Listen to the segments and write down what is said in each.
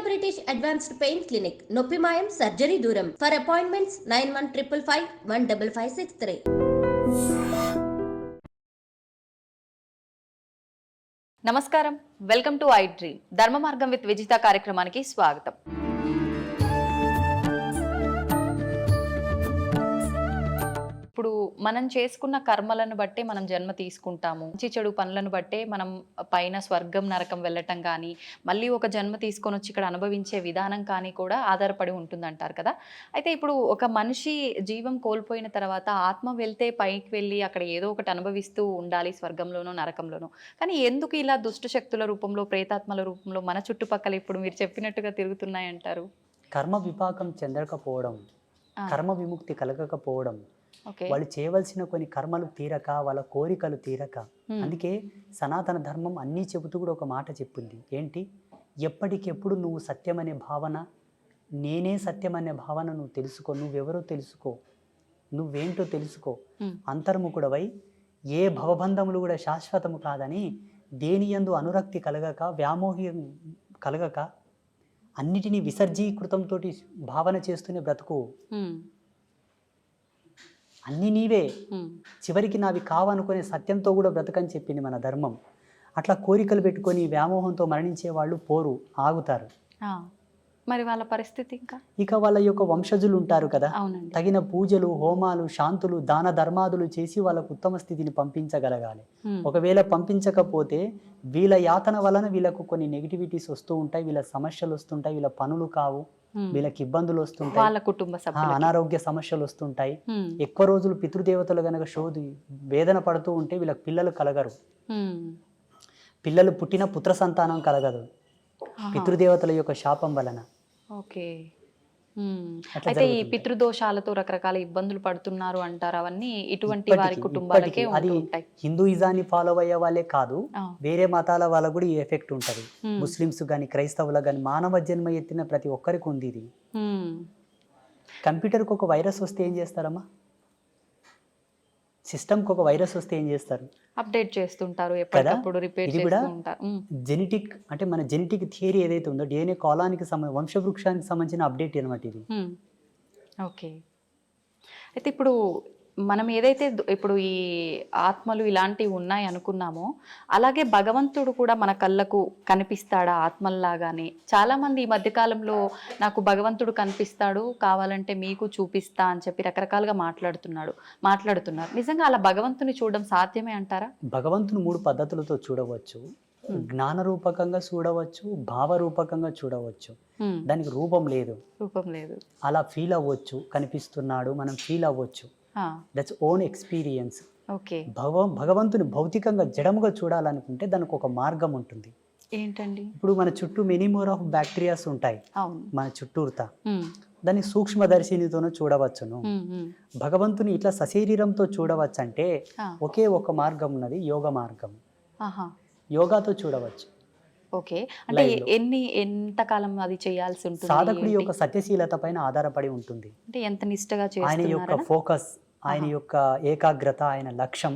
British advanced pain clinic, నొప్పి మాయం, surgery దూరం. For appointments 9155515563. నమస్కారం, వెల్కమ్ టు ఐ డ్రీమ్. ధర్మ మార్గం విత్ విజిత కార్యక్రమానికి స్వాగతం. ఇప్పుడు మనం చేసుకున్న కర్మలను బట్టే మనం జన్మ తీసుకుంటాము. మంచి చెడు పనులను బట్టే మనం పైన స్వర్గం నరకం వెళ్ళటం కానీ, మళ్ళీ ఒక జన్మ తీసుకొని వచ్చి ఇక్కడ అనుభవించే విధానం కానీ కూడా ఆధారపడి ఉంటుందంటారు కదా. అయితే ఇప్పుడు ఒక మనిషి జీవం కోల్పోయిన తర్వాత ఆత్మ వెళ్తే పైకి వెళ్ళి అక్కడ ఏదో ఒకటి అనుభవిస్తూ ఉండాలి, స్వర్గంలోనో నరకంలోనో. కానీ ఎందుకు ఇలా దుష్ట శక్తుల రూపంలో, ప్రేతాత్మల రూపంలో మన చుట్టుపక్కల ఇప్పుడు మీరు చెప్పినట్టుగా తిరుగుతున్నాయంటారు? కర్మ విపాకం చెందకపోవడం, కర్మ విముక్తి కలగకపోవడం, ఓకే, వాళ్ళు చేయవలసిన కొన్ని కర్మలు తీరక, వాళ్ళ కోరికలు తీరక. అందుకే సనాతన ధర్మం అన్నీ చెబుతూ కూడా ఒక మాట చెప్పింది. ఏంటి? ఎప్పటికెప్పుడు నువ్వు సత్యం అనే భావన, నేనే సత్యం అనే భావన నువ్వు తెలుసుకో. నువ్వెవరో తెలుసుకో, నువ్వేంటో తెలుసుకో. అంతర్ముఖుడవై ఏ భవబంధములు కూడా శాశ్వతము కాదని, దేని యందు అనురక్తి కలగక, వ్యామోహం కలగక, అన్నిటినీ విసర్జీకృతంతో భావన చేస్తూనే బ్రతుకు. అన్నీ నీవే, చివరికి నావి కావనుకునే సత్యంతో కూడా బ్రతకని చెప్పింది మన ధర్మం. అట్లా కోరికలు పెట్టుకొని వ్యామోహంతో మరణించే వాళ్ళు పోరు, ఆగుతారు. మరి వాళ్ళ పరిస్థితి ఇక వాళ్ళ యొక్క వంశజులు ఉంటారు కదా, తగిన పూజలు, హోమాలు, శాంతులు, దాన ధర్మాదులు చేసి వాళ్ళకు ఉత్తమ స్థితిని పంపించగలగాలి. ఒకవేళ పంపించకపోతే వీళ్ళ యాతన వలన వీళ్ళకు కొన్ని నెగిటివిటీస్ వస్తూ ఉంటాయి, వీళ్ళ సమస్యలు వస్తుంటాయి, వీళ్ళ పనులు కావు, వీళ్ళకి ఇబ్బందులు వస్తుంటాయి, వాళ్ళ కుటుంబ సభ్యులు అనారోగ్య సమస్యలు వస్తుంటాయి. ఎక్కువ రోజులు పితృదేవతలు గనక వేదన పడుతూ ఉంటే వీళ్ళకి పిల్లలు కలగరు. పిల్లలు పుట్టిన పుత్ర సంతానం కలగదు, పితృదేవతల యొక్క శాపం వలన. ఓకే, అయితే ఈ పితృదోషాలతో రకరకాల ఇబ్బందులు పడుతున్నారు అంటారు. అవన్నీ ఇటువంటి వారి కుటుంబాలకే ఉంటాయి. హిందూయిజాన్ని ఫాలో అయ్యే వాళ్ళే కాదు, వేరే మతాల వాళ్ళకు కూడా ఈ ఎఫెక్ట్ ఉంటది. ముస్లిమ్స్ గాని, క్రైస్తవులకు గాని, మానవ జన్మ ఎత్తిన ప్రతి ఒక్కరికి ఉంది ఇది. కంప్యూటర్కి ఒక వైరస్ వస్తే ఏం చేస్తారమ్మా? సిస్టమ్కి ఒక వైరస్ వస్తే ఏం చేస్తారు? అప్డేట్ చేస్తుంటారు, ఎప్పటికప్పుడు రిపేర్ చేస్తుంటారు. జెనెటిక్ అంటే మన జెనెటిక్ థియరీ ఏదైతే ఉందో, డిఎన్ఏ కాలానికి వంశవృక్షానికి సంబంధించిన అప్డేట్ అనమాట ఇది. ఓకే, అయితే ఇప్పుడు మనం ఏదైతే ఇప్పుడు ఈ ఆత్మలు ఇలాంటివి ఉన్నాయి అనుకున్నామో, అలాగే భగవంతుడు కూడా మన కళ్ళకు కనిపిస్తాడా ఆత్మల్లాగానే? చాలామంది ఈ మధ్యకాలంలో నాకు భగవంతుడు కనిపిస్తాడు, కావాలంటే మీకు చూపిస్తా అని చెప్పి రకరకాలుగా మాట్లాడుతున్నారు. నిజంగా అలా భగవంతుని చూడడం సాధ్యమే అంటారా? భగవంతుని 3 పద్ధతులతో చూడవచ్చు. జ్ఞాన రూపకంగా చూడవచ్చు, భావరూపకంగా చూడవచ్చు. దానికి రూపం లేదు. అలా ఫీల్ అవ్వచ్చు, కనిపిస్తున్నాడు, మనం ఫీల్ అవ్వచ్చు. That's own experience. భగవంతుని భౌతికంగా జడముగా చూడాలనుకుంటే దానికి ఒక మార్గం ఉంటుంది. ఏంటండి? ఇప్పుడు మన చుట్టూ మెనీ మోర్ ఆఫ్ బ్యాక్టీరియాస్ ఉంటాయి మన చుట్టూరుతా. దాన్ని సూక్ష్మదర్శినితోనూ చూడవచ్చును. భగవంతుని ఇట్లా సశరీరంతో చూడవచ్చు అంటే ఒకే ఒక మార్గం ఉన్నది, యోగ మార్గం. యోగాతో చూడవచ్చు. ఓకే, అంటే ఎంతకాలం అది చేయాల్సి ఉంటుంది? సాధకుడి యొక్క సత్యశీలత పైన ఆధారపడి ఉంటుంది. అంటే ఎంత నిష్టగా ఆయన యొక్క ఫోకస్, ఆయన యొక్క ఏకాగ్రత, ఆయన లక్ష్యం,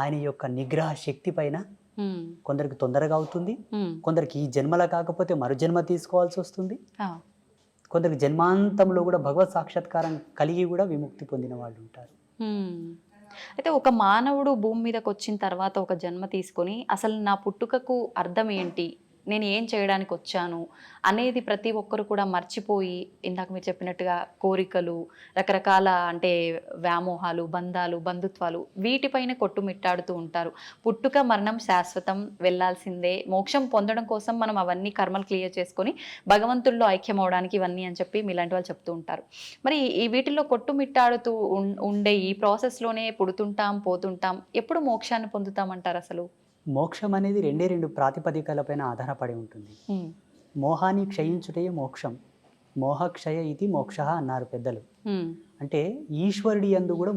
ఆయన యొక్క నిగ్రహ శక్తి పైన కొందరికి తొందరగా అవుతుంది, కొందరికి ఈ జన్మల కాకపోతే మరు జన్మ తీసుకోవాల్సి వస్తుంది, కొందరికి జన్మాంతంలో కూడా భగవత్ సాక్షాత్కారం కలిగి కూడా విముక్తి పొందిన వాళ్ళు ఉంటారు. అయితే ఒక మానవుడు భూమి మీదకి వచ్చిన తర్వాత ఒక జన్మ తీసుకొని అసలు నా పుట్టుకకు అర్థం ఏంటి, నేను ఏం చేయడానికి వచ్చాను అనేది ప్రతి ఒక్కరు కూడా మర్చిపోయి, ఇందాక మీరు చెప్పినట్టుగా కోరికలు, రకరకాల అంటే వ్యామోహాలు, బంధాలు, బంధుత్వాలు, వీటిపైన కొట్టుమిట్టాడుతూ ఉంటారు. పుట్టుక మరణం శాశ్వతం, వెళ్ళాల్సిందే, మోక్షం పొందడం కోసం మనం అవన్నీ కర్మలు క్లియర్ చేసుకొని భగవంతుల్లో ఐక్యం అవడానికి ఇవన్నీ అని చెప్పి మీలాంటి వాళ్ళు చెప్తూ ఉంటారు. మరి ఈ వీటిల్లో కొట్టుమిట్టాడుతూ ఉండే ఈ ప్రాసెస్లోనే పుడుతుంటాం, పోతుంటాం, ఎప్పుడు మోక్షాన్ని పొందుతామంటారు? అసలు మోక్షం అనేది 2 ప్రాతిపదికలపైన ఆధారపడి ఉంటుంది. మోహాన్ని క్షయించుటే మోక్షం, మోహక్షయ ఇది మోక్ష అన్నారు పెద్దలు. అంటే ఈశ్వరుడి యందు కూడా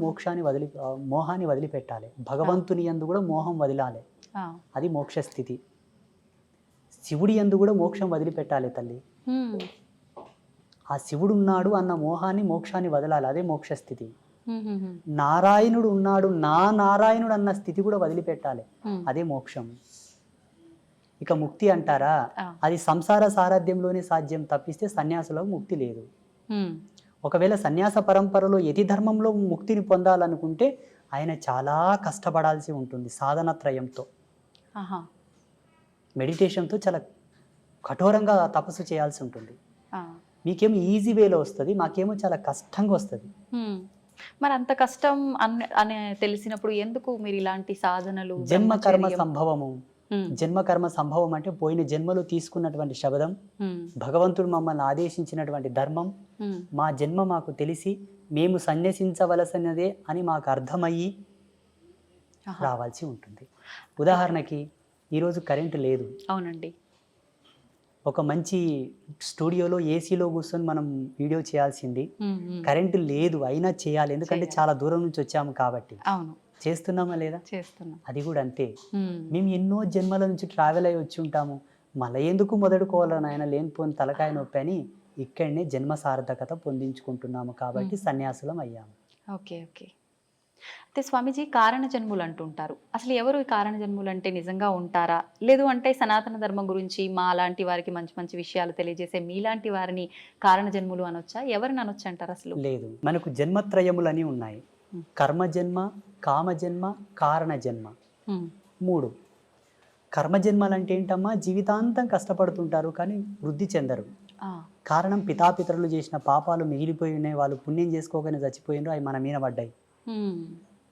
మోహాన్ని వదిలిపెట్టాలి, భగవంతుని యందు కూడా మోహం వదిలాలి, అది మోక్ష స్థితి. శివుడి యందు కూడా మోక్షం వదిలిపెట్టాలి తల్లి. ఆ శివుడు ఉన్నాడు అన్న మోహాన్ని, మోక్షాన్ని వదలాలి, అదే మోక్ష స్థితి. నారాయణుడు ఉన్నాడు, నా నారాయణుడు అన్న స్థితి కూడా వదిలిపెట్టాలి, అదే మోక్షం. ఇక ముక్తి అంటారా, అది సంసార సారథ్యంలోనే సాధ్యం తప్పిస్తే సన్యాసులకు ముక్తి లేదు. ఒకవేళ సన్యాస పరంపరలో యతి ధర్మంలో ముక్తిని పొందాలనుకుంటే ఆయన చాలా కష్టపడాల్సి ఉంటుంది సాధనత్రయంతో, మెడిటేషన్తో చాలా కఠోరంగా తపస్సు చేయాల్సి ఉంటుంది. మీకేమో ఈజీ వేలో వస్తుంది, మాకేమో చాలా కష్టంగా వస్తుంది. మరి అంత కష్టం అని తెలిసినప్పుడు ఎందుకు మీరు ఇలాంటి సాధనలు? జన్మకర్మ సంభవము. జన్మకర్మ సంభవం అంటే పోయిన జన్మలో తీసుకున్నటువంటి శబ్దం, భగవంతుడు మమ్మల్ని ఆదేశించినటువంటి ధర్మం, మా జన్మ మాకు తెలిసి మేము సన్యసించవలసినదే అని మాకు అర్థమయ్యి రావాల్సి ఉంటుంది. ఉదాహరణకి ఈరోజు కరెంటు లేదు. అవునండి. ఒక మంచి స్టూడియోలో ఏసీలో కూర్చొని మనం వీడియో చేయాల్సింది, కరెంటు లేదు అయినా చేయాలి, ఎందుకంటే చాలా దూరం నుంచి వచ్చాము కాబట్టి. అవును, చేస్తున్నామా లేదా? చేస్తున్నాం. అది కూడా అంతే. మేము ఎన్నో జన్మల నుంచి ట్రావెల్ అయ్యి వచ్చి ఉంటాము, మళ్ళీ ఎందుకు మొదలుకోవాలని ఆయన లేనిపోని తలకాయ నొప్పి అని ఇక్కడనే జన్మ సార్థకత పొందించుకుంటున్నాము కాబట్టి సన్యాసులం అయ్యాము. Okay okay. అయితే స్వామీజీ, కారణ జన్ములు అంటుంటారు. అసలు ఎవరు ఈ కారణ జన్ములు అంటే నిజంగా ఉంటారా? లేదు అంటే సనాతన ధర్మం గురించి మా లాంటి వారికి మంచి మంచి విషయాలు తెలియజేసే మీలాంటి వారిని కారణ జన్ములు అనొచ్చా? ఎవరిని అనొచ్చు అంటారు అసలు? లేదు, మనకు జన్మత్రయములని ఉన్నాయి. కర్మజన్మ, కామజన్మ, కారణ జన్మ. 3 కర్మజన్మలు అంటే ఏంటమ్మా? జీవితాంతం కష్టపడుతుంటారు కానీ వృద్ధి చెందరు. కారణం పితాపితరులు చేసిన పాపాలు మిగిలిపోయి ఉన్నాయి, వాళ్ళు పుణ్యం చేసుకోగానే చచ్చిపోయినారు, అవి మన మీద పడ్డాయి.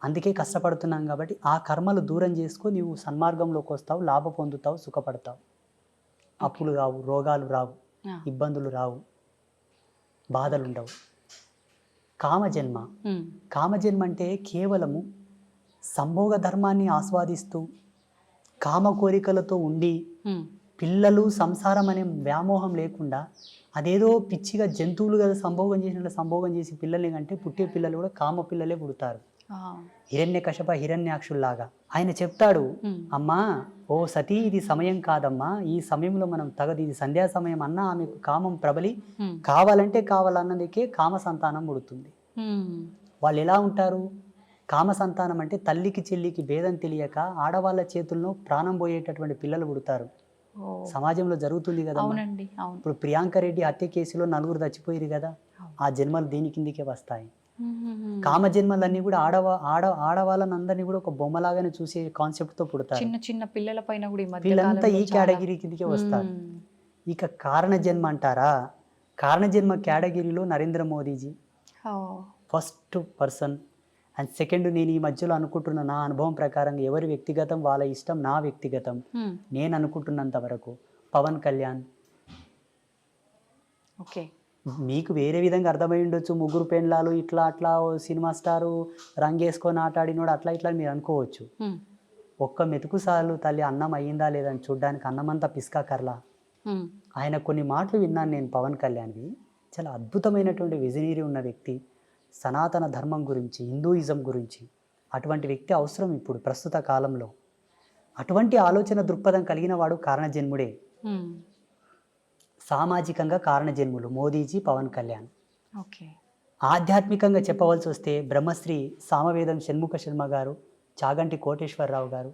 అందుకే కష్టపడుతున్నాం కాబట్టి ఆ కర్మలు దూరం చేసుకో, నీవు సన్మార్గంలోకి వస్తావు, లాభ పొందుతావు, సుఖపడతావు. అప్పులు రావు, రోగాలు రావు, ఇబ్బందులు రావు, బాధలు ఉండవు. కామజన్మ. కామజన్మ అంటే కేవలము సంభోగ ధర్మాన్ని ఆస్వాదిస్తూ కామ కోరికలతో ఉండి పిల్లలు సంసారం అనే వ్యామోహం లేకుండా అదేదో పిచ్చిగా జంతువులు కదా సంభోగం చేసినట్లు సంభోగం చేసి పిల్లల్ని కంటే పుట్టే పిల్లలు కూడా కామ పిల్లలే పుడతారు. హిరణ్యకశప హిరణ్యాక్షుల్లాగా. ఆయన చెప్తాడు, అమ్మా ఓ సతీ, ఇది సమయం కాదమ్మా, ఈ సమయంలో మనం తగదు, ఇది సంధ్యా సమయం అన్నా ఆమెకు కామం ప్రబలి కావాలంటే కావాలన్నదికే కామ సంతానం పుడుతుంది. వాళ్ళు ఎలా ఉంటారు? కామ సంతానం అంటే తల్లికి చెల్లికి భేదం తెలియక ఆడవాళ్ళ చేతుల్లో ప్రాణం పోయేటటువంటి పిల్లలు పుడతారు. సమాజంలో జరుగుతుంది కదా. ఇప్పుడు ప్రియాంక రెడ్డి హత్య కేసులో 4 చచ్చిపోయారు కదా, ఆ జన్మలు దీని కిందికే వస్తాయి. కామ జన్మలన్నీ కూడా ఆడవాళ్ళని కూడా ఒక బొమ్మలాగానే చూసే కాన్సెప్ట్ తో పుడతారు. చిన్న చిన్న పిల్లల పైన కూడా వీళ్ళంతా ఈ కేటగిరీ కిందికే వస్తారు. ఇక కారణ జన్మ అంటారా? కారణ జన్మ కేటగిరీలో Narendra Modiji first person. And second, నేను ఈ మధ్యలో అనుకుంటున్న నా అనుభవం ప్రకారం ఎవరి వ్యక్తిగతం వాళ్ళ ఇష్టం, నా వ్యక్తిగతం నేను అనుకుంటున్నంత వరకు పవన్ కళ్యాణ్. ఓకే, మీకు వేరే విధంగా అర్థమై ఉండొచ్చు, 3 పెండ్లాలు ఇట్లా అట్లా సినిమా స్టారు రంగేసుకొని ఆటాడినోడు అట్లా ఇట్లా మీరు అనుకోవచ్చు. ఒక్క మెతుకు సార్లు తల్లి అన్నం అయ్యిందా లేదని చూడ్డానికి అన్నమంతా పిస్కా కర్లా. ఆయన కొన్ని మాటలు విన్నాను నేను పవన్ కళ్యాణ్వి, చాలా అద్భుతమైనటువంటి విజనరీ ఉన్న వ్యక్తి, సనాతన ధర్మం గురించి, హిందూయిజం గురించి. అటువంటి వ్యక్తి అవసరం ఇప్పుడు ప్రస్తుత కాలంలో. అటువంటి ఆలోచన దృక్పథం కలిగిన వాడు కారణజన్ముడే. సామాజికంగా కారణజన్ములు మోదీజీ, పవన్ కళ్యాణ్. ఆధ్యాత్మికంగా చెప్పవలసి వస్తే బ్రహ్మశ్రీ సామవేదం షణ్ముఖ శర్మ గారు, చాగంటి కోటేశ్వరరావు గారు,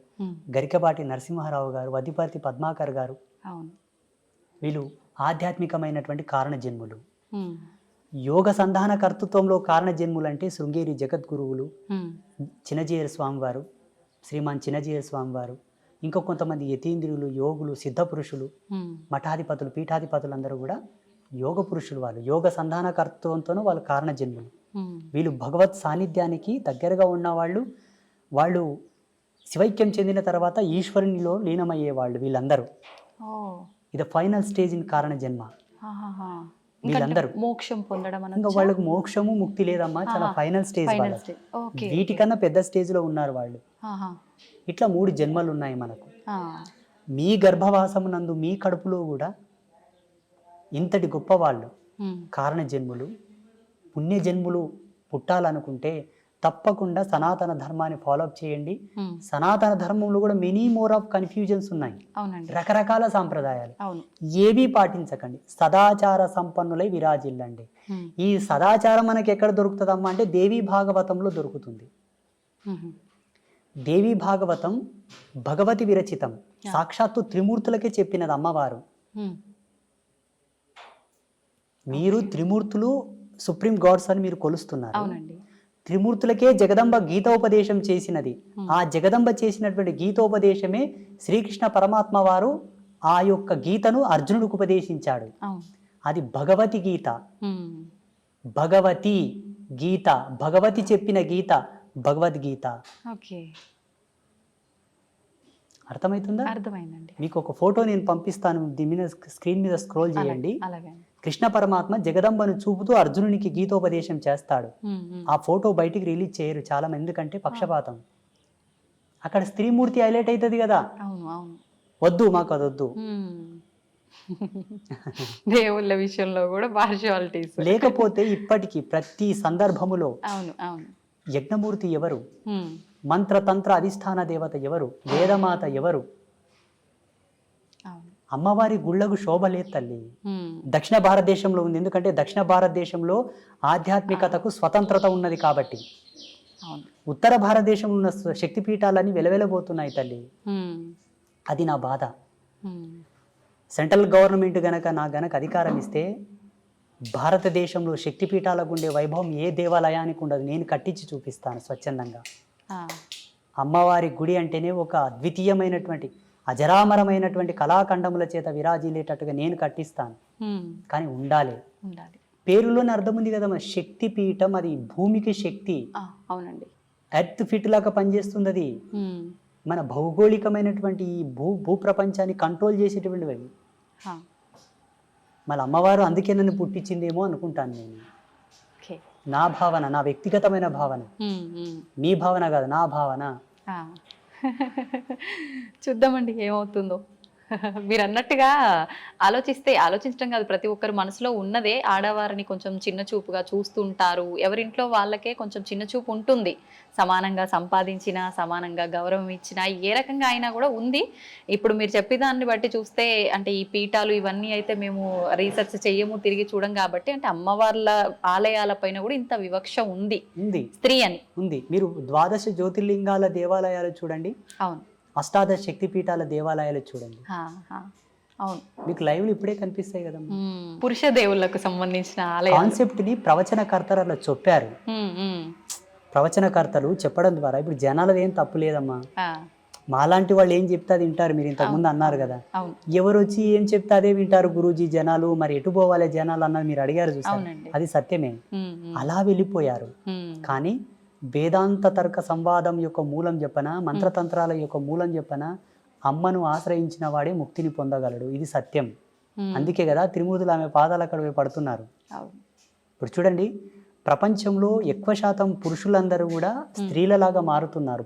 గరికపాటి నరసింహారావు గారు, వదిపర్తి పద్మాకర్ గారు, వీళ్ళు ఆధ్యాత్మికమైనటువంటి కారణజన్ములు. యోగ సంధాన కర్తృత్వంలో కారణజన్ములు అంటే శృంగేరి జగద్గురువులు, చిన్నజీయర్ స్వామి వారు, శ్రీమాన్ చిన్నజీయర్ స్వామి వారు, ఇంకా కొంతమంది యతీంద్రులు, యోగులు, సిద్ధ పురుషులు, మఠాధిపతులు, పీఠాధిపతులు అందరూ కూడా యోగ పురుషులు. వాళ్ళు యోగ సంధాన కర్తృత్వంతోనూ వాళ్ళు కారణజన్ములు. వీళ్ళు భగవత్ సాన్నిధ్యానికి దగ్గరగా ఉన్నవాళ్ళు. వాళ్ళు శివైక్యం చెందిన తర్వాత ఈశ్వరునిలో లీనమయ్యేవాళ్ళు వీళ్ళందరూ. ఇది ఫైనల్ స్టేజ్ ఇన్ కారణ జన్మ. వీళ్ళందరూ మోక్షం పొందడం. ఇంకా వాళ్ళకు మోక్షము ముక్తి లేదమ్మా, చాలా ఫైనల్ స్టేజ్. వీటికన్నా పెద్ద స్టేజ్ లో ఉన్నారు వాళ్ళు. ఇట్లా 3 జన్మలు ఉన్నాయి మనకు. మీ గర్భవాసము నందు మీ కడుపులో కూడా ఇంతటి గొప్ప వాళ్ళు కారణ జన్ములు, పుణ్య జన్ములు పుట్టాలనుకుంటే తప్పకుండా సనాతన ధర్మాన్ని ఫాలోఅప్ చేయండి. సనాతన ధర్మంలో కూడా మెనీ మోర్ ఆఫ్ కన్ఫ్యూజన్స్ ఉన్నాయి, రకరకాల సాంప్రదాయాలు. ఏవి పాటించకండి, సదాచార సంపన్నులై విరాజిల్లండి. ఈ సదాచారం మనకి ఎక్కడ దొరుకుతుందమ్మా అంటే దేవీ భాగవతంలో దొరుకుతుంది. దేవి భాగవతం భగవతి విరచితం. సాక్షాత్తు త్రిమూర్తులకే చెప్పినది అమ్మవారు. మీరు త్రిమూర్తులు సుప్రీం గాడ్స్ అని మీరు కొలుస్తున్నారు. అవునండి. త్రిమూర్తులకే జగదంబ గీతోపదేశం చేసినది. ఆ జగదంబ చేసినటువంటి గీతోపదేశమే శ్రీకృష్ణ పరమాత్మ వారు ఆ యొక్క గీతను అర్జునుడికి ఉపదేశించాడు. అది భగవతి గీత. భగవతి గీత, భగవతి చెప్పిన గీత భగవద్గీత. ఓకే, అర్థమవుతుందా? అర్థమైందండి. మీకు ఒక ఫోటో నేను పంపిస్తాను, దీని మీద స్క్రీన్ మీద స్క్రోల్ చేయండి. అలాగే. కృష్ణ పరమాత్మ జగదంబను చూపుతూ అర్జునునికి గీతోపదేశం చేస్తాడు. ఆ ఫోటో బయటికి రిలీజ్ చేయరు చాలా మంది, ఎందుకంటే పక్షపాతం. అక్కడ స్త్రీమూర్తి హైలైట్ అవుతుంది కదా. అవును అవును. వద్దు, మాకు అది వద్దు. దేవుళ్ళ విషయంలో కూడా పార్షియాలిటీస్. లేకపోతే ఇప్పటికీ ప్రతి సందర్భములో అవును అవును. యజ్ఞమూర్తి ఎవరు, మంత్రతంత్ర అధిష్టాన దేవత ఎవరు, వేదమాత ఎవరు? అమ్మవారి గుళ్ళకు శోభ లేదు తల్లి. దక్షిణ భారతదేశంలో ఉంది, ఎందుకంటే దక్షిణ భారతదేశంలో ఆధ్యాత్మికతకు స్వతంత్రత ఉన్నది కాబట్టి. ఉత్తర భారతదేశంలో ఉన్న శక్తిపీఠాలన్నీ వెలవెలబోతున్నాయి తల్లి. అది నా బాధ. సెంట్రల్ గవర్నమెంట్ గనక అధికారం ఇస్తే భారతదేశంలో శక్తిపీఠాలకు ఉండే వైభవం ఏ దేవాలయానికి ఉండదు. నేను కట్టించి చూపిస్తాను స్వచ్ఛందంగా. అమ్మవారి గుడి అంటేనే ఒక అద్వితీయమైనటువంటి అజరామరమైనటువంటి కళాఖండముల చేత విరాజిల్లేటట్టుగా నేను కట్టిస్తాను. కానీ ఉండాలి. పేరులోనే అర్థం ఉంది కదా, శక్తి పీఠం, అది భూమికి శక్తి. అవునండి. ఎర్త్ ఫిట్ లాగా పనిచేస్తుంది అది. మన భౌగోళికమైనటువంటి ఈ భూప్రపంచాన్ని కంట్రోల్ చేసేటువంటివి. మళ్ళీ అమ్మవారు అందుకే నన్ను పుట్టించిందేమో అనుకుంటాను నేను. నా భావన, నా వ్యక్తిగతమైన భావన. మీ భావన కాదు, నా భావన. చూద్దామండి ఏమవుతుందో. మీరు అన్నట్టుగా ఆలోచించడం కాదు, ప్రతి ఒక్కరు మనసులో ఉన్నదే. ఆడవారిని కొంచెం చిన్న చూపుగా చూస్తుంటారు. ఎవరింట్లో వాళ్ళకే కొంచెం చిన్న చూపు ఉంటుంది. సమానంగా సంపాదించినా, సమానంగా గౌరవం ఇచ్చినా, ఏ రకంగా అయినా కూడా ఉంది. ఇప్పుడు మీరు చెప్పేదాన్ని బట్టి చూస్తే, అంటే ఈ పీఠాలు ఇవన్నీ అయితే మేము రీసెర్చ్ చెయ్యము, తిరిగి చూడం కాబట్టి, అంటే అమ్మవార్ల ఆలయాల పైన కూడా ఇంత వివక్ష ఉంది స్త్రీ అని ఉంది. మీరు ద్వాదశ జ్యోతిర్లింగాల దేవాలయాలు చూడండి. అవును. అష్టాదశ శక్తి పీఠాల దేవాలయాలు చూడండి. అవును, మీకు లైవ్లు ఇప్పుడే కనిపిస్తాయి కదా. పురుష దేవుళ్ళకు సంబంధించిన కాన్సెప్ట్ ని ప్రవచనకర్తలు అలా చెప్పారు. ప్రవచనకర్తలు చెప్పడం ద్వారా ఇప్పుడు జనాలది ఏం తప్పు లేదమ్మా. మాలాంటి వాళ్ళు ఏం చెప్తే అది వింటారు. మీరు ఇంతకుముందు అన్నారు కదా, ఎవరు వచ్చి ఏం చెప్తే అదే వింటారు గురూజీ జనాలు. మరి ఎటు పోవాలి జనాలు అన్నది మీరు అడిగారు, చూసారు, అది సత్యమే. అలా వెళ్ళిపోయారు. కానీ వేదాంత తర్క సంవాదం యొక్క మూలం చెప్పన, మంత్రతంత్రాల యొక్క మూలం చెప్పన, అమ్మను ఆశ్రయించిన వాడే ముక్తిని పొందగలడు. ఇది సత్యం. అందుకే కదా త్రిమూర్తులు ఆమె పాదాల అక్కడ పడుతున్నారు. ఇప్పుడు చూడండి, ప్రపంచంలో ఎక్కువ శాతం పురుషులందరూ కూడా స్త్రీలలాగా మారుతున్నారు.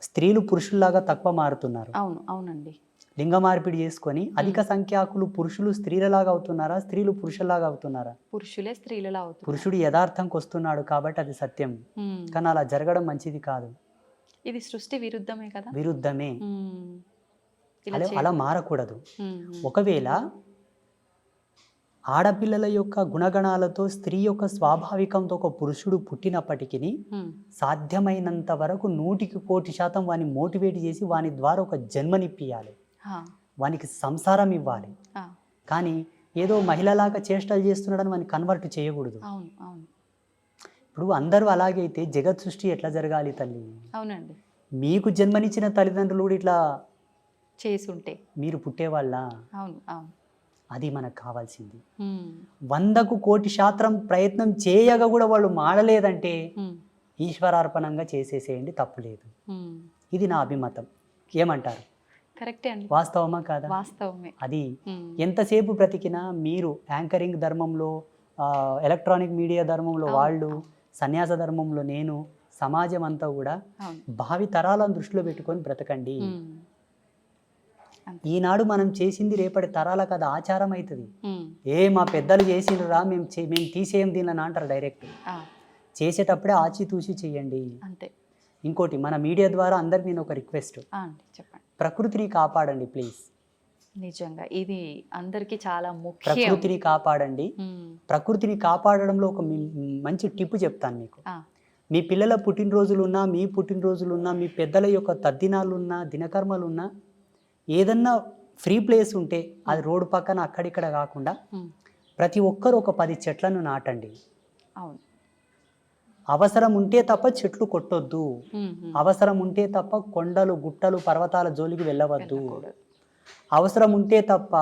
స్త్రీలు పురుషుల్లాగా తక్కువ మారుతున్నారు. అవును అవునండి. లింగ మార్పిడి చేసుకొని అధిక సంఖ్యాకులు పురుషులు స్త్రీలలాగా అవుతున్నారా, స్త్రీలు పురుషుల్లాగా అవుతున్నారా? పురుషులే స్త్రీలలా అవుతున్నారు. పురుషుడు యథార్థంకి వస్తున్నాడు కాబట్టి అది సత్యం. కానీ అలా జరగడం మంచిది కాదు. ఇది సృష్టి విరుద్ధమే కదా. విరుద్ధమే. అలా మారకూడదు. ఒకవేళ ఆడపిల్లల యొక్క గుణగణాలతో స్త్రీ యొక్క స్వాభావికంతో ఒక పురుషుడు పుట్టినప్పటికీ సాధ్యమైనంత వరకు 100% వాని మోటివేట్ చేసి వాని ద్వారా ఒక జన్మనిప్పియాలి, వానికి సంసారం ఇవ్వాలి. కానీ ఏదో మహిళలాగా చేష్టలు చేస్తున్నాడని వాని కన్వర్ట్ చేయకూడదు. ఇప్పుడు అందరూ అలాగే అయితే జగత్ సృష్టి ఎట్లా జరగాలి తల్లి? అవునండి. మీకు జన్మనిచ్చిన తల్లిదండ్రులు కూడా ఇట్లా చేసుంటే మీరు పుట్టేవాళ్ళ? అవును అవును. అది మనకు కావాల్సింది. 100% ప్రయత్నం చేయగా కూడా వాళ్ళు మాడలేదంటే ఈశ్వరార్పణంగా చేసేసేయండి, తప్పులేదు. ఇది నా అభిమతం. ఏమంటారు? కరెక్టే అండి. వాస్తవమా కాదా? వాస్తవమే. అది ఎంతసేపు బ్రతికినా మీరు యాంకరింగ్ ధర్మంలో, ఎలక్ట్రానిక్ మీడియా ధర్మంలో వాళ్ళు, సన్యాస ధర్మంలో నేను, సమాజం అంతా కూడా భావి తరాలను దృష్టిలో పెట్టుకొని బ్రతకండి. ఈనాడు మనం చేసింది రేపటి తరాలకు అది ఆచారం అవుతుంది. మా పెద్దలు చేసిండ్రా మేము తీసేయం దీనిని అంటారు డైరెక్ట్. చేసేటప్పుడే ఆచితూచి చెయ్యండి. అంతే. ఇంకోటి, మన మీడియా ద్వారా అందరికి నేను ఒక రిక్వెస్ట్, చెప్పండి, ప్రకృతిని కాపాడండి ప్లీజ్. నిజంగా ఇది అందరికీ చాలా ముఖ్యం. ప్రకృతిని కాపాడండి. ప్రకృతిని కాపాడడంలో ఒక మంచి టిప్ చెప్తాను మీకు. మీ పిల్లల పుట్టినరోజులున్నా, మీ పుట్టినరోజులున్నా, మీ పెద్దల యొక్క తద్దినాలున్నా, దినకర్మలున్నా, ఏదన్నా ఫ్రీ ప్లేస్ ఉంటే అది రోడ్డు పక్కన అక్కడిక్కడ కాకుండా ప్రతి ఒక్కరు ఒక 10 చెట్లను నాటండి. అవును. అవసరం ఉంటే తప్ప చెట్లు కొట్టొద్దు. అవసరం ఉంటే తప్ప కొండలు, గుట్టలు, పర్వతాల జోలికి వెళ్ళవద్దు. అవసరం ఉంటే తప్ప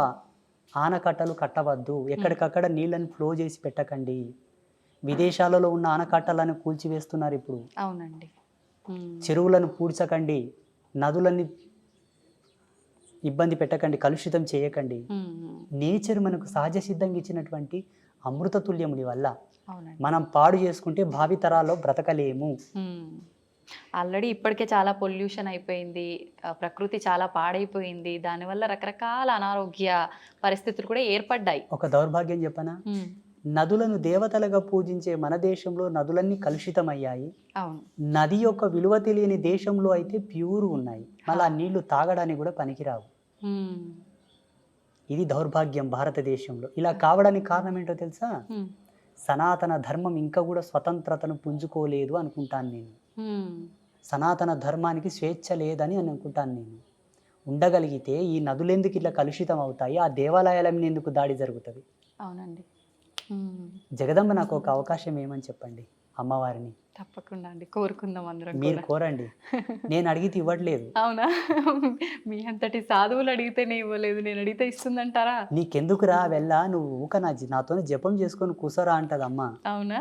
ఆనకట్టలు కట్టవద్దు. ఎక్కడికక్కడ నీళ్ళని ఫ్లో చేసి పెట్టకండి. విదేశాలలో ఉన్న ఆనకట్టలను కూల్చివేస్తున్నారు ఇప్పుడు. అవునండి. చెరువులను పూడ్చకండి, నదులని ఇబ్బంది పెట్టకండి, కలుషితం చేయకండి. నేచర్ మనకు సహజ సిద్ధంగా ఇచ్చినటువంటి అమృత తుల్యముని వల్ల మనం పాడు చేసుకుంటే భావితరాల్లో బ్రతకలేము. ఆల్రెడీ ఇప్పటికే చాలా పొల్యూషన్ అయిపోయింది, ప్రకృతి చాలా పాడైపోయింది, దానివల్ల రకరకాల అనారోగ్య పరిస్థితులు కూడా ఏర్పడ్డాయి. ఒక దౌర్భాగ్యం చెప్పనా, నదులను దేవతలుగా పూజించే మన దేశంలో నదులన్నీ కలుషితమయ్యాయి. నది యొక్క విలువ తెలియని దేశంలో అయితే ప్యూర్ ఉన్నాయి, మళ్ళీ ఆ నీళ్లు తాగడానికి కూడా పనికిరావు. ఇది దౌర్భాగ్యం భారతదేశంలో. ఇలా కావడానికి కారణం ఏంటో తెలుసా, సనాతన ధర్మం ఇంకా కూడా స్వతంత్రతను పుంజుకోలేదు అనుకుంటాను నేను. సనాతన ధర్మానికి స్వేచ్ఛ లేదని అనుకుంటాను నేను. ఉండగలిగితే ఈ నదులెందుకు ఇట్లా కలుషితం అవుతాయి, ఆ దేవాలయాల మీద ఎందుకు దాడి జరుగుతుంది? అవునండి. జగదంబ నాకు ఒక అవకాశం ఏమని చెప్పండి, అమ్మవారిని. తప్పకుండా అండి, కోరుకుందాం అందరం. మీరు కోరండి, నేను అడిగితే ఇవ్వట్లేదు. అవునా? మీ అంతటి సాధువులు అడిగితేనే ఇవ్వలేదు, నేను అడిగితే ఇస్తుందంటారా? నీకెందుకురా వెళ్ళా, నువ్వు ఊక నాతో జపం చేసుకొని కూసరా అంటది అమ్మ. అవునా?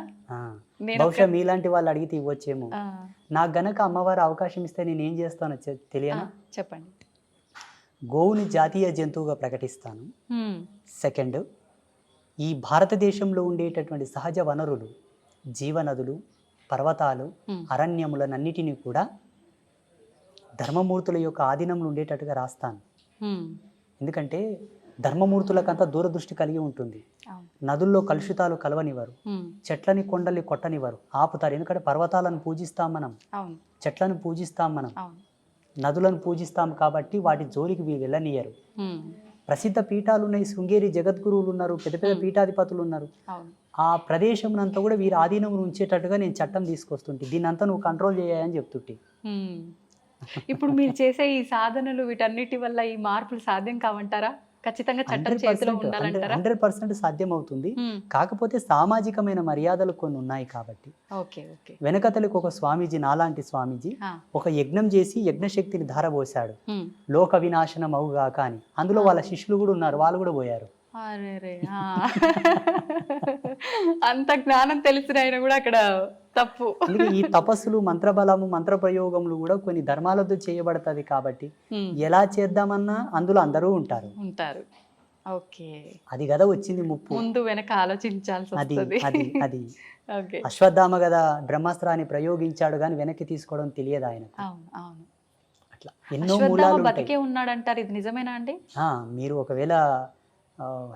బహుశా మీలాంటి వాళ్ళు అడిగితే ఇవ్వచ్చేమో. నాకు గనక అమ్మవారు అవకాశం ఇస్తే నేను ఏం చేస్తానో తెలియనా? చెప్పండి. గోవుని జాతీయ జంతువుగా ప్రకటిస్తాను. సెకండ్, ఈ భారతదేశంలో ఉండేటటువంటి సహజ వనరులు, జీవనదులు, పర్వతాలు, అరణ్యములనన్నిటినీ కూడా ధర్మమూర్తుల యొక్క ఆధీనంలో ఉండేటట్టుగా రాస్తాను. ఎందుకంటే ధర్మమూర్తులకంతా దూరదృష్టి కలిగి ఉంటుంది. నదుల్లో కలుషితాలు కలవనివ్వరు, చెట్లని కొండల్ని కొట్టనివ్వరు, ఆపుతారు. ఎందుకంటే పర్వతాలను పూజిస్తాం మనం, చెట్లను పూజిస్తాం మనం, నదులను పూజిస్తాం కాబట్టి వాటి జోలికి వెళ్ళనియరు. ప్రసిద్ధ పీఠాలు ఉన్నాయి, శృంగేరి జగద్గురువులు ఉన్నారు, పెద్ద పెద్ద పీఠాధిపతులు ఉన్నారు. ఆ ప్రదేశం అంతా కూడా వీరి ఆధీనంలో ఉంచేటట్టుగా నేను చట్టం తీసుకొస్తుంటే, దీన్ని అంతా నువ్వు కంట్రోల్ చేయాలని చెప్తుంటే. ఇప్పుడు మీరు చేసే ఈ సాధనలు వీటన్నిటి వల్ల ఈ మార్పులు సాధ్యం కావంటారా? ఖచ్చితంగా చట్టం చేతిలో ఉండాలంటారా? 100% సాధ్యం అవుతుంది. కాకపోతే సామాజికమైన మర్యాదలు కొన్ని ఉన్నాయి కాబట్టి. వెనకతలకు ఒక స్వామీజీ, నాలాంటి స్వామీజీ ఒక యజ్ఞం చేసి యజ్ఞశక్తిని ధారపోసాడు, లోక వినాశనం అవుగాక అని. అందులో వాళ్ళ శిష్యులు కూడా ఉన్నారు, వాళ్ళు కూడా పోయారు. అంత జ్ఞానం తెలిసిన ఆయన కూడా అక్కడ తప్పు. ఈ తపస్సులు, మంత్రబలము, మంత్ర ప్రయోగములు కూడా కొన్ని ధర్మాలతో చేయబడతాయి కాబట్టి ఎలా చేద్దామన్నా అందులో అందరూ ఉంటారు. అది కదా వచ్చింది ముప్పు, ముందు వెనక ఆలోచించాల్సి. అది అశ్వత్థామ కదా బ్రహ్మాస్త్రాన్ని ప్రయోగించాడు కానీ వెనక్కి తీసుకోవడం తెలియదు ఆయన. అట్లా ఎన్నో మూలాలు బతికే ఉన్నాడంటారు, ఇది నిజమేనా అండి? మీరు ఒకవేళ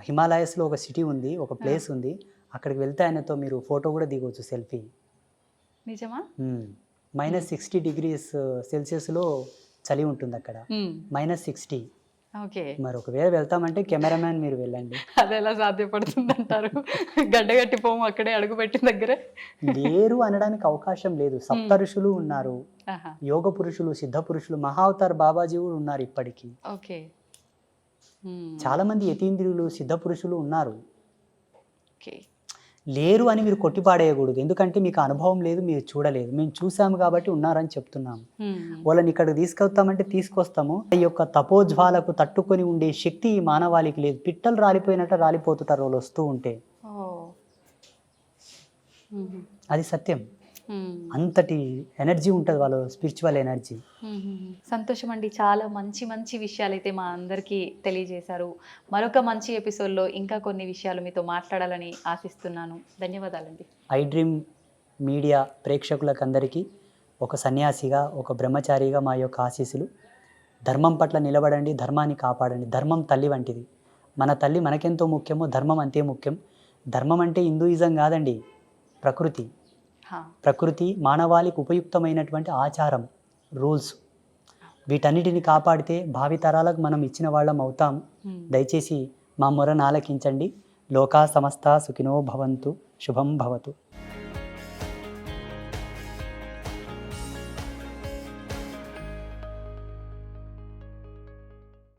హిమాలయస్లో ఒక సిటీ ఉంది, ఒక ప్లేస్ ఉంది, అక్కడికి వెళ్తే ఆయనతో మీరు ఫోటో కూడా దిగవచ్చు, సెల్ఫీ. నిజమా? -60 degrees సెల్సియస్లో చలి ఉంటుంది అక్కడ, -60. మరి ఒకవేళ వెళ్తామంటే కెమెరామ్యాన్ మీరు వెళ్ళండి. అది ఎలా సాధ్యపడుతుంది అంటారు? గడ్డగట్టి పోము అక్కడే అడుగు పెట్టిన దగ్గర లేరు అనడానికి అవకాశం లేదు. సప్త ఋషులు ఉన్నారు, యోగ పురుషులు, సిద్ధ పురుషులు, మహావతార్ బాబాజీ కూడా ఉన్నారు ఇప్పటికీ. చాలా మంది యతీంద్రియులు, సిద్ధ పురుషులు ఉన్నారు. లేరు అని మీరు కొట్టిపాడేయకూడదు, ఎందుకంటే మీకు అనుభవం లేదు, మీరు చూడలేదు. మేము చూసాము కాబట్టి ఉన్నారని చెప్తున్నాము. వాళ్ళని ఇక్కడికి తీసుకొస్తామంటే తీసుకొస్తాము. ఈ యొక్క తపోజ్వాలకు తట్టుకొని ఉండే శక్తి ఈ మానవాళికి లేదు. పిట్టలు రాలిపోయినట్టు రాలిపోతుంటారు వాళ్ళు వస్తూ ఉంటే. అది సత్యం. అంతటి ఎనర్జీ ఉంటుంది వాళ్ళ స్పిరిచువల్ ఎనర్జీ. సంతోషం అండి, చాలా మంచి మంచి విషయాలు అయితే మా అందరికీ తెలియజేశారు. మరొక మంచి ఎపిసోడ్లో ఇంకా కొన్ని విషయాలు మీతో మాట్లాడాలని ఆశిస్తున్నాను. ధన్యవాదాలండి. ఐ డ్రీమ్ మీడియా ప్రేక్షకులకు అందరికీ ఒక సన్యాసిగా, ఒక బ్రహ్మచారిగా మా యొక్క ఆశీస్సులు. ధర్మం పట్ల నిలబడండి, ధర్మాన్ని కాపాడండి. ధర్మం తల్లి వంటిది. మన తల్లి మనకెంతో ముఖ్యమో ధర్మం అంతే ముఖ్యం. ధర్మం అంటే హిందూయిజం కాదండి, ప్రకృతి. ప్రకృతి మానవాళికి ఉపయుక్తమైనటువంటి ఆచారం, రూల్స్, వీటన్నిటిని కాపాడితే భావితరాలకు మనం ఇచ్చిన వాళ్ళం అవుతాం. దయచేసి మా మొరను ఆలకించండి. లోకా సమస్త సుఖినో భవంతు. శుభం భవతు.